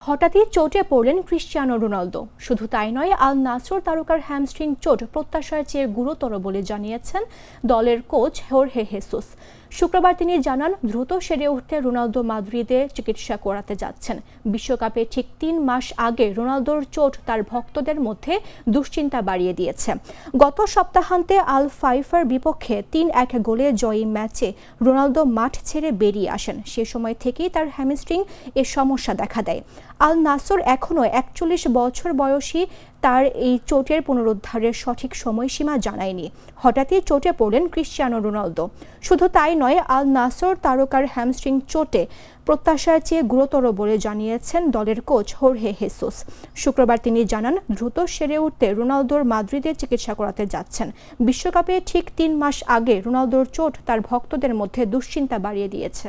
হঠাৎই চোটে পড়লেন ক্রিশ্চিয়ানো রোনালদো। শুধু তাই নয়, আল নাসর তারকার হ্যামস্ট্রিং চোট প্রত্যাশার চেয়ে গুরুতর বলে জানিয়েছেন দলের কোচ হোর্হে হেসুস। শুক্রবার তিনি জানান, দ্রুত সেরে উঠতে রোনালদো মাদ্রিদে চিকিৎসা করাতে যাচ্ছেন। বিশ্বকাপে ঠিক ৩ মাস আগে রোনালদোর চোট তার ভক্তদের মধ্যে দুশ্চিন্তা বাড়িয়ে দিয়েছে। গত সপ্তাহান্তে আল ফাইফার বিপক্ষে ৩-১ গোলে জয়ী ম্যাচে রোনালদো মাঠ ছেড়ে বেরিয়ে আসেন। সে সময় থেকেই তার হ্যামস্ট্রিং এ সমস্যা দেখা দেয়। আল নাসর এখনও ৪১ বছর বয়সী, তার এই চোটের পুনরুদ্ধারের সঠিক সময়সীমা জানায়নি। হঠাৎই চোটে পড়লেন ক্রিশ্চিয়ানো রোনালদো। শুধু তাই নয়, আল নাসর তারকার হ্যামস্ট্রিং চোটে প্রত্যাশার চেয়ে গুরুতর বলে জানিয়েছেন দলের কোচ হোর্হে হেসুস। শুক্রবার তিনি জানান, দ্রুত সেরে উঠতে রোনালদোর মাদ্রিদে চিকিৎসা করাতে যাচ্ছেন। বিশ্বকাপে ঠিক ৩ মাস আগে রোনালদোর চোট তার ভক্তদের মধ্যে দুশ্চিন্তা বাড়িয়ে দিয়েছে।